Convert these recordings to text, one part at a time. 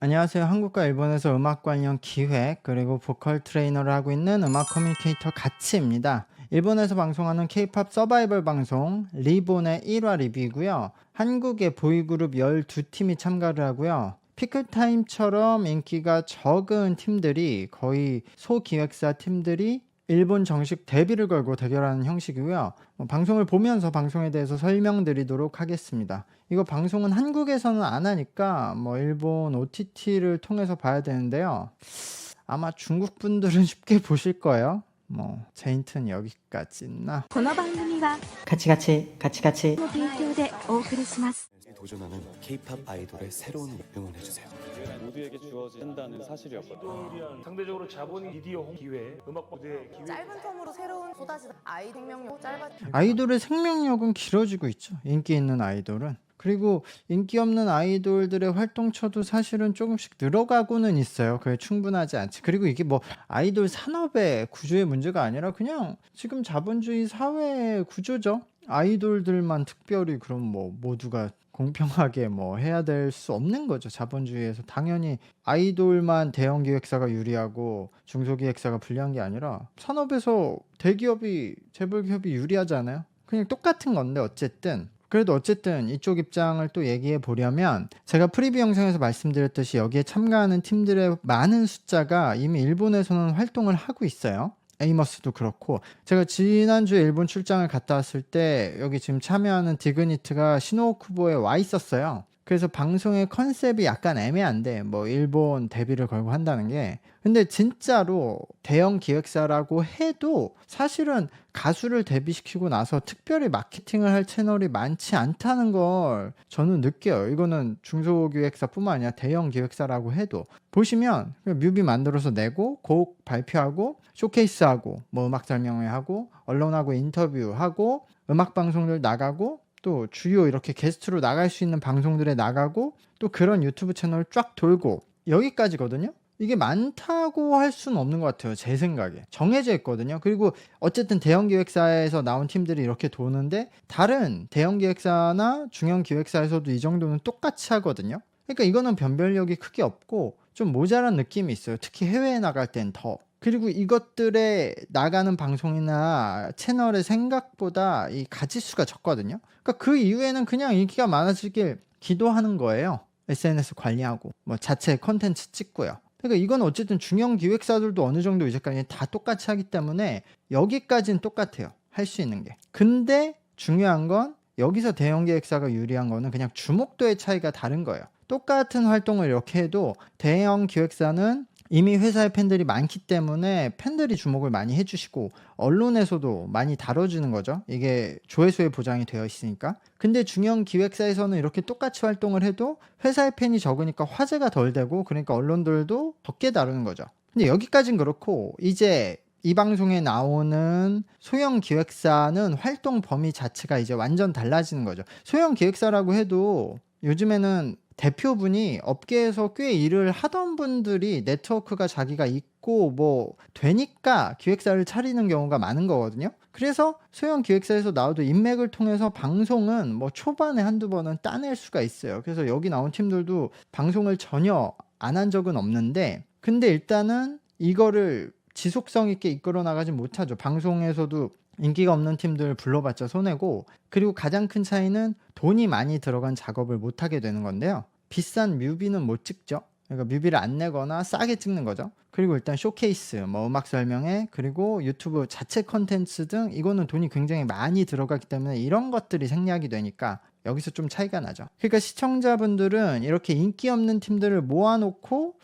안녕하세요. 한국과 일본에서 음악 관련 기획 그리고 보컬 트레이너를 하고 있는 음악 커뮤니케이터 가치입니다. 일본에서 방송하는 K-팝 서바이벌 방송 리본의 1화 리뷰이고요. 한국의 보이그룹 12팀이 참가를 하고요. 피크타임처럼 인기가 적은 팀들이 거의 소기획사 팀들이 일본 정식 데뷔를 걸고 대결하는 형식이고요. 방송을 보면서 방송에 대해서 설명드리도록 하겠습니다. 이거 방송은 한국에서는 안 하니까 일본 OTT를 통해서 봐야 되는데요. 아마 중국 분들은 쉽게 보실 거예요. 제 힌트는 여기까지나. この番組はカチカチカチカチの提供でお送りします。 도전하는 K-팝 아이돌의 새로운 응원해주세요. 모두에게 주어진다는 사실이었거든요. 상대적으로 자본이 미디어 기회, 음악 무대 기회. 짧은 텀으로 새로운 쏟아지는 아이 생명력 짧아. 아이돌의 생명력은 길어지고 있죠. 인기 있는 아이돌은. 그리고 인기 없는 아이돌들의 활동처도 사실은 조금씩 늘어가고는 있어요. 그게 충분하지 않지. 그리고 이게 아이돌 산업의 구조의 문제가 아니라 그냥 지금 자본주의 사회의 구조죠. 아이돌들만 특별히 그럼 모두가 공평하게 해야 될 수 없는 거죠. 자본주의에서 당연히 아이돌만 대형 기획사가 유리하고 중소기획사가 불리한 게 아니라 산업에서 대기업이 재벌 기업이 유리하잖아요. 그냥 똑같은 건데 그래도 어쨌든 이쪽 입장을 또 얘기해 보려면 제가 프리뷰 영상에서 말씀드렸듯이 여기에 참가하는 팀들의 많은 숫자가 이미 일본에서는 활동을 하고 있어요. 에이머스도 그렇고, 제가 지난주에 일본 출장을 갔다 왔을 때 여기 지금 참여하는 디그니트가 시노쿠보에 와 있었어요. 그래서 방송의 컨셉이 약간 애매한데 일본 데뷔를 걸고 한다는 게, 근데 진짜로 대형 기획사라고 해도 사실은 가수를 데뷔시키고 나서 특별히 마케팅을 할 채널이 많지 않다는 걸 저는 느껴요. 이거는 중소기획사뿐만 아니라 대형 기획사라고 해도 보시면 뮤비 만들어서 내고 곡 발표하고 쇼케이스하고 음악 설명회하고 언론하고 인터뷰하고 음악 방송들 나가고 또 주요 이렇게 게스트로 나갈 수 있는 방송들에 나가고 또 그런 유튜브 채널 쫙 돌고 여기까지거든요. 이게 많다고 할 수는 없는 것 같아요. 제 생각에 정해져 있거든요. 그리고 어쨌든 대형 기획사에서 나온 팀들이 이렇게 도는데 다른 대형 기획사나 중형 기획사에서도 이 정도는 똑같이 하거든요. 그러니까 이거는 변별력이 크게 없고 좀 모자란 느낌이 있어요. 특히 해외에 나갈 땐 더. 그리고 이것들에 나가는 방송이나 채널의 생각보다 이 가지수가 적거든요. 그러니까 그 이후에는 그냥 인기가 많아지길 기도하는 거예요. SNS 관리하고 자체 컨텐츠 찍고요. 그러니까 이건 어쨌든 중형 기획사들도 어느 정도 이제까지 다 똑같이 하기 때문에 여기까지는 똑같아요. 할 수 있는 게. 근데 중요한 건 여기서 대형 기획사가 유리한 거는 그냥 주목도의 차이가 다른 거예요. 똑같은 활동을 이렇게 해도 대형 기획사는 이미 회사의 팬들이 많기 때문에 팬들이 주목을 많이 해주시고 언론에서도 많이 다뤄주는 거죠. 이게 조회수에 보장이 되어 있으니까. 근데 중형 기획사에서는 이렇게 똑같이 활동을 해도 회사의 팬이 적으니까 화제가 덜 되고 그러니까 언론들도 적게 다루는 거죠. 근데 여기까진 그렇고 이제 이 방송에 나오는 소형 기획사는 활동 범위 자체가 이제 완전 달라지는 거죠. 소형 기획사라고 해도 요즘에는 대표분이 업계에서 꽤 일을 하던 분들이 네트워크가 자기가 있고 되니까 기획사를 차리는 경우가 많은 거거든요. 그래서 소형 기획사에서 나와도 인맥을 통해서 방송은 초반에 한두 번은 따낼 수가 있어요. 그래서 여기 나온 팀들도 방송을 전혀 안 한 적은 없는데 근데 일단은 이거를 지속성 있게 이끌어 나가지 못하죠. 방송에서도 인기가 없는 팀들 불러봤자 손해고, 그리고 가장 큰 차이는 돈이 많이 들어간 작업을 못하게 되는 건데요. 비싼 뮤비는 못 찍죠. 그러니까 뮤비를 안 내거나 싸게 찍는 거죠. 그리고 일단 쇼케이스, 음악 설명회, 그리고 유튜브 자체 컨텐츠 등 이거는 돈이 굉장히 많이 들어가기 때문에 이런 것들이 생략이 되니까 여기서 좀 차이가 나죠. 그러니까 시청자분들은 이렇게 인기 없는 팀들을 모아놓고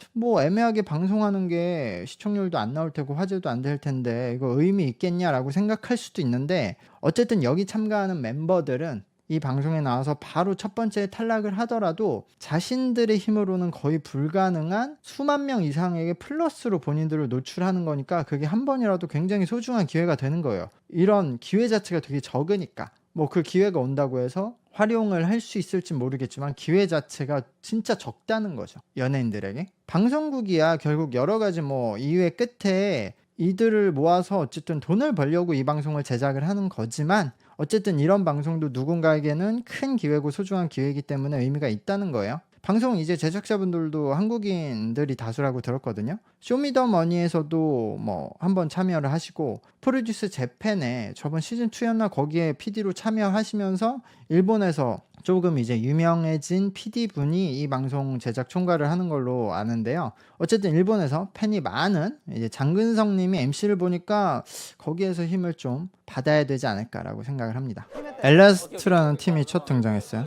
애매하게 방송하는 게 시청률도 안 나올 테고 화제도 안 될 텐데 이거 의미 있겠냐라고 생각할 수도 있는데, 어쨌든 여기 참가하는 멤버들은 이 방송에 나와서 바로 첫 번째 탈락을 하더라도 자신들의 힘으로는 거의 불가능한 수만 명 이상에게 플러스로 본인들을 노출하는 거니까 그게 한 번이라도 굉장히 소중한 기회가 되는 거예요. 이런 기회 자체가 되게 적으니까. 그 기회가 온다고 해서 활용을 할 수 있을지 모르겠지만 기회 자체가 진짜 적다는 거죠. 연예인들에게. 방송국이야 결국 여러 가지 이유의 끝에 이들을 모아서 어쨌든 돈을 벌려고 이 방송을 제작을 하는 거지만 어쨌든 이런 방송도 누군가에게는 큰 기회고 소중한 기회이기 때문에 의미가 있다는 거예요. 방송 이제 제작자분들도 한국인들이 다수라고 들었거든요. 쇼미더머니에서도 뭐 한번 참여를 하시고 프로듀스 재팬에 저번 시즌 2였나 거기에 PD로 참여하시면서 일본에서 조금 이제 유명해진 PD분이 이 방송 제작 총괄을 하는 걸로 아는데요. 어쨌든 일본에서 팬이 많은 이제 장근성 님이 MC를 보니까 거기에서 힘을 좀 받아야 되지 않을까라고 생각을 합니다. 엘라스트라는 팀이 첫 등장했어요.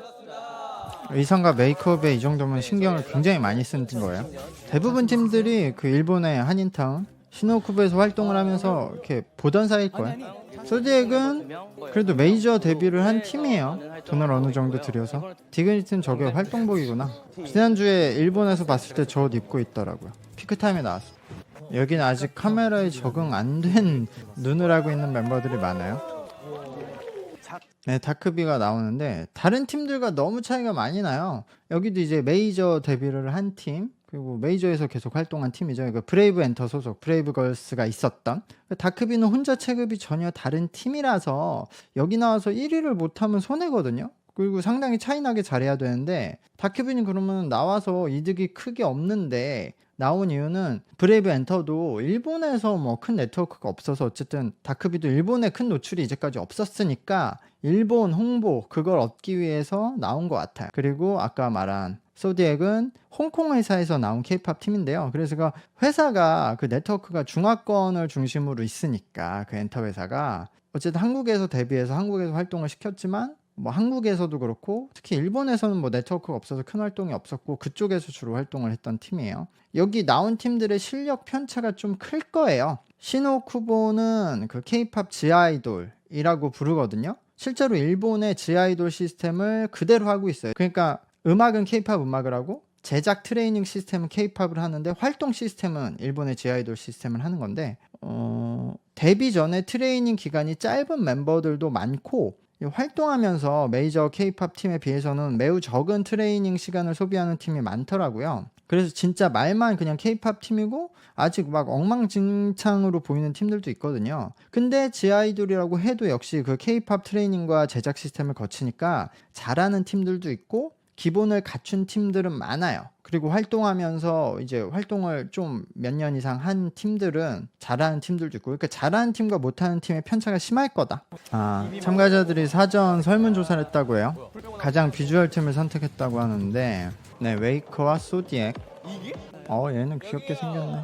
의상과 메이크업에 이 정도면 신경을 굉장히 많이 쓴 거예요. 대부분 팀들이 그 일본의 한인타운 시노쿠부에서 활동을 하면서 이렇게 보던 사이일 거예요. 소디액은 그래도 메이저 데뷔를 한 팀이에요. 돈을 어느 정도 들여서. 디그니티는 저게 활동복이구나. 지난주에 일본에서 봤을 때 저 옷 입고 있더라고요. 피크타임에 나왔어. 여기는 아직 카메라에 적응 안 된 눈을 하고 있는 멤버들이 많아요. 네, 다크비가 나오는데 다른 팀들과 너무 차이가 많이 나요. 여기도 이제 메이저 데뷔를 한 팀, 그리고 메이저에서 계속 활동한 팀이죠. 그러니까 브레이브 엔터 소속 브레이브 걸스가 있었던. 다크비는 혼자 체급이 전혀 다른 팀이라서 여기 나와서 1위를 못하면 손해거든요. 그리고 상당히 차이나게 잘해야 되는데 다크비는 그러면 나와서 이득이 크게 없는데 나온 이유는 브레이브 엔터도 일본에서 뭐 큰 네트워크가 없어서 어쨌든 다크비도 일본에 큰 노출이 이제까지 없었으니까 일본 홍보 그걸 얻기 위해서 나온 것 같아요. 그리고 아까 말한 소디액은 홍콩 회사에서 나온 케이팝 팀인데요. 그래서 그 회사가 그 네트워크가 중화권을 중심으로 있으니까 그 엔터 회사가 어쨌든 한국에서 데뷔해서 한국에서 활동을 시켰지만 뭐 한국에서도 그렇고 특히 일본에서는 뭐 네트워크가 없어서 큰 활동이 없었고 그쪽에서 주로 활동을 했던 팀이에요. 여기 나온 팀들의 실력 편차가 좀 클 거예요. 시노쿠보는 그 케이팝 지아이돌이라고 부르거든요. 실제로 일본의 지아이돌 시스템을 그대로 하고 있어요. 그러니까 음악은 케이팝 음악을 하고 제작 트레이닝 시스템은 케이팝을 하는데 활동 시스템은 일본의 지아이돌 시스템을 하는 건데 데뷔 전에 트레이닝 기간이 짧은 멤버들도 많고 활동하면서 메이저 케이팝 팀에 비해서는 매우 적은 트레이닝 시간을 소비하는 팀이 많더라고요. 그래서 진짜 말만 그냥 케이팝 팀이고 아직 막 엉망진창으로 보이는 팀들도 있거든요. 근데 지아이돌이라고 해도 역시 그 케이팝 트레이닝과 제작 시스템을 거치니까 잘하는 팀들도 있고 기본을 갖춘 팀들은 많아요. 그리고 활동하면서 이제 활동을 좀 몇 년 이상 한 팀들은 잘하는 팀들도 있고, 그러니까 잘하는 팀과 못하는 팀의 편차가 심할 거다. 참가자들이 사전 설문조사를 했다고 해요. 가장 비주얼 팀을 선택했다고 하는데, 네, 웨이커와 소디액. 얘는 귀엽게 생겼네.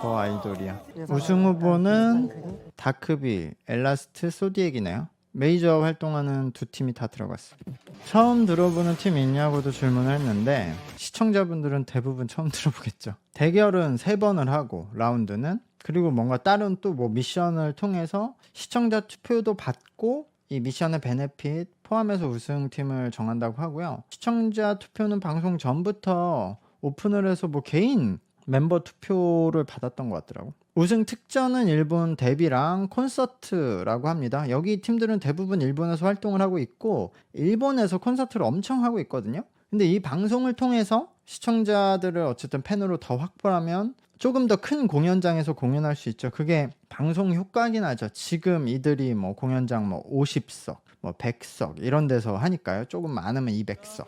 더 아이돌이야. 우승 후보는 다크비, 엘라스트, 소디액이네요. 메이저 활동하는 두 팀이 다 들어갔어. 처음 들어보는 팀 있냐고도 질문을 했는데 시청자분들은 대부분 처음 들어보겠죠. 대결은 3번을 하고 라운드는, 그리고 뭔가 다른 또 뭐 미션을 통해서 시청자 투표도 받고 이 미션의 베네핏 포함해서 우승팀을 정한다고 하고요. 시청자 투표는 방송 전부터 오픈을 해서 뭐 개인 멤버 투표를 받았던 것 같더라고. 우승 특전은 일본 데뷔랑 콘서트라고 합니다. 여기 팀들은 대부분 일본에서 활동을 하고 있고 일본에서 콘서트를 엄청 하고 있거든요. 근데 이 방송을 통해서 시청자들을 어쨌든 팬으로 더 확보하면 조금 더 큰 공연장에서 공연할 수 있죠. 그게 방송 효과긴 하죠. 지금 이들이 뭐 공연장 뭐 50석, 뭐 100석 이런 데서 하니까요. 조금 많으면 200석.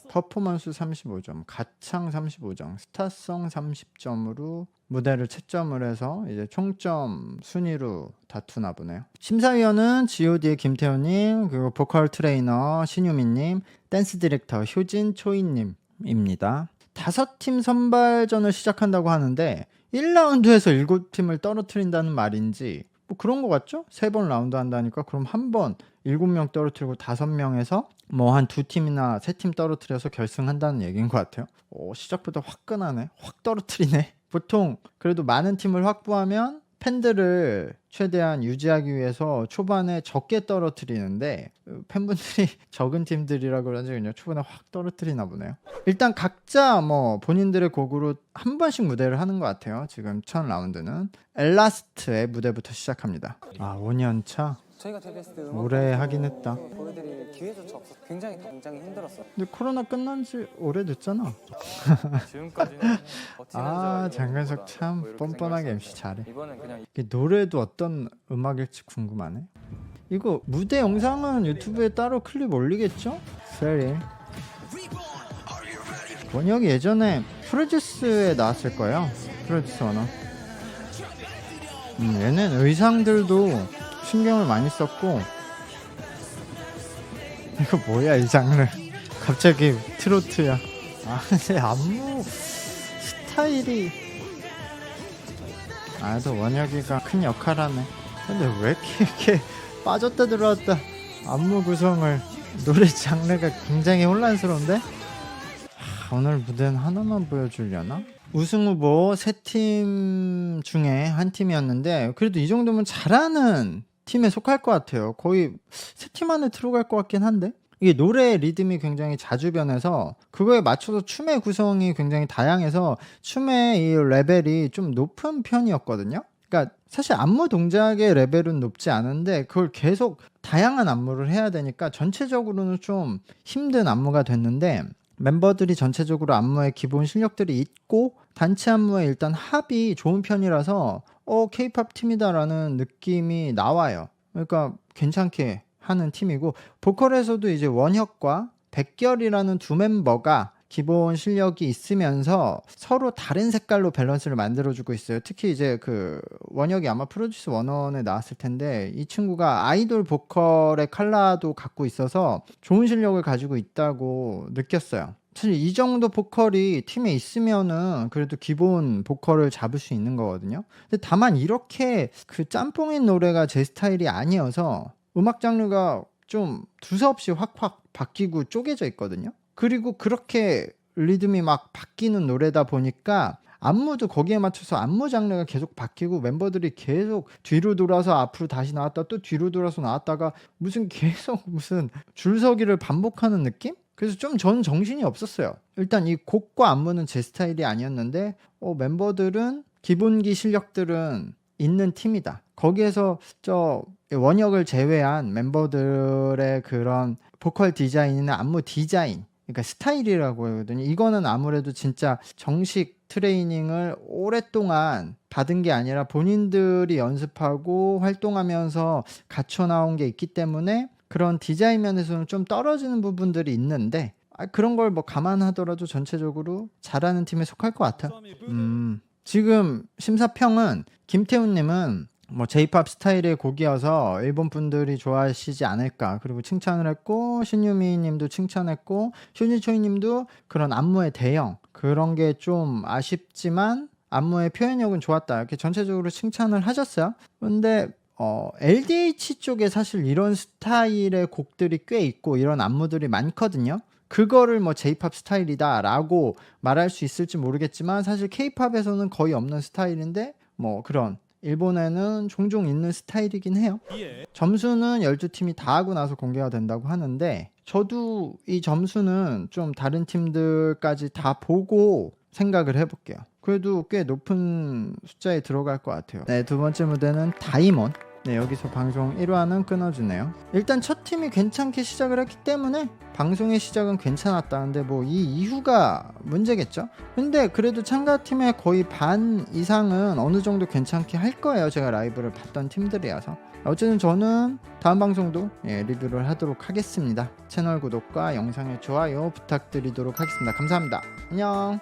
퍼포먼스 35점, 가창 35점, 스타성 30점으로 무대를 채점을 해서 이제 총점 순위로 다투나 보네요. 심사위원은 G.O.D의 김태호님, 그리고 보컬 트레이너 신유민님, 댄스 디렉터 효진 초이님입니다. 5팀 선발전을 시작한다고 하는데 1라운드에서 7팀을 떨어뜨린다는 말인지 뭐 그런 거 같죠? 3번 라운드 한다니까 그럼 한 번 7명 떨어뜨리고 5명에서 뭐 한 2팀이나 3팀 떨어뜨려서 결승한다는 얘기인 것 같아요. 시작부터 화끈하네. 확 떨어뜨리네. 보통 그래도 많은 팀을 확보하면 팬들을 최대한 유지하기 위해서 초반에 적게 떨어뜨리는데 팬분들이 적은 팀들이라 그런지 그냥 초반에 확 떨어뜨리나 보네요. 일단 각자 뭐 본인들의 곡으로 한 번씩 무대를 하는 것 같아요. 지금 첫 라운드는 엘라스트의 무대부터 시작합니다. 5년차? 저희가 데뷔했을 때 오래 하긴 했다. 보여드릴 기회조차 없어서 굉장히 굉장히 힘들었어요. 근데 코로나 끝난 지 오래됐잖아. 지금까지는 장근석 참 뻔뻔하게 MC 잘해. 이번엔 그냥 이게 노래도 어떤 음악일지 궁금하네. 이거 무대 영상은 유튜브에 따로 클립 올리겠죠? 세리. 원혁이 예전에 프로듀스에 나왔을 거예요. 프로듀스 원어. 얘는 의상들도 신경을 많이 썼고. 이거 뭐야 이 장르. 갑자기 트로트야. 아 근데 안무 스타일이 또 원혁이가 큰 역할하네. 근데 왜 이렇게 빠졌다 들어왔다 안무 구성을 노래 장르가 굉장히 혼란스러운데? 오늘 무대는 하나만 보여주려나? 우승 후보 3팀 중에 한 팀이었는데 그래도 이 정도면 잘하는 팀에 속할 것 같아요. 거의 3팀 안에 들어갈 것 같긴 한데 이게 노래 리듬이 굉장히 자주 변해서 그거에 맞춰서 춤의 구성이 굉장히 다양해서 춤의 이 레벨이 좀 높은 편이었거든요. 그러니까 사실 안무 동작의 레벨은 높지 않은데 그걸 계속 다양한 안무를 해야 되니까 전체적으로는 좀 힘든 안무가 됐는데 멤버들이 전체적으로 안무에 기본 실력들이 있고 단체 안무에 일단 합이 좋은 편이라서 K-팝 팀이다라는 느낌이 나와요. 그러니까 괜찮게 하는 팀이고 보컬에서도 이제 원혁과 백결이라는 두 멤버가 기본 실력이 있으면서 서로 다른 색깔로 밸런스를 만들어주고 있어요. 특히 이제 그 원혁이 아마 프로듀스 101에 나왔을 텐데 이 친구가 아이돌 보컬의 컬러도 갖고 있어서 좋은 실력을 가지고 있다고 느꼈어요. 사실 이 정도 보컬이 팀에 있으면은 그래도 기본 보컬을 잡을 수 있는 거거든요. 근데 다만 이렇게 그 짬뽕인 노래가 제 스타일이 아니어서 음악 장르가 좀 두서없이 확확 바뀌고 쪼개져 있거든요. 그리고 그렇게 리듬이 막 바뀌는 노래다 보니까 안무도 거기에 맞춰서 안무 장르가 계속 바뀌고 멤버들이 계속 뒤로 돌아서 앞으로 다시 나왔다 또 뒤로 돌아서 나왔다가 계속 무슨 줄서기를 반복하는 느낌? 그래서 좀 전 정신이 없었어요. 일단 이 곡과 안무는 제 스타일이 아니었는데 멤버들은 기본기 실력들은 있는 팀이다. 거기에서 원혁을 제외한 멤버들의 그런 보컬 디자인이나 안무 디자인 그러니까 스타일이라고 하거든요. 이거는 아무래도 진짜 정식 트레이닝을 오랫동안 받은 게 아니라 본인들이 연습하고 활동하면서 갖춰 나온 게 있기 때문에 그런 디자인 면에서는 좀 떨어지는 부분들이 있는데 그런 걸 뭐 감안하더라도 전체적으로 잘하는 팀에 속할 것 같아요. 지금 심사평은 김태훈님은 뭐 J-팝 스타일의 곡이어서 일본 분들이 좋아하시지 않을까 그리고 칭찬을 했고 신유미 님도 칭찬했고 쇼니초이 님도 그런 안무의 대형 그런 게 좀 아쉽지만 안무의 표현력은 좋았다 이렇게 전체적으로 칭찬을 하셨어요. 근데 LDH 쪽에 사실 이런 스타일의 곡들이 꽤 있고 이런 안무들이 많거든요. 그거를 뭐 J-팝 스타일이다 라고 말할 수 있을지 모르겠지만 사실 K-팝에서는 거의 없는 스타일인데 뭐 그런 일본에는 종종 있는 스타일이긴 해요. 점수는 12팀이 다 하고 나서 공개가 된다고 하는데 저도 이 점수는 좀 다른 팀들까지 다 보고 생각을 해볼게요. 그래도 꽤 높은 숫자에 들어갈 것 같아요. 네, 두 번째 무대는 다이몬. 네, 여기서 방송 1화는 끊어주네요. 일단 첫 팀이 괜찮게 시작을 했기 때문에 방송의 시작은 괜찮았다. 근데 뭐 이 이후가 문제겠죠? 근데 그래도 참가팀의 거의 반 이상은 어느 정도 괜찮게 할 거예요. 제가 라이브를 봤던 팀들이어서. 어쨌든 저는 다음 방송도 리뷰를 하도록 하겠습니다. 채널 구독과 영상의 좋아요 부탁드리도록 하겠습니다. 감사합니다. 안녕.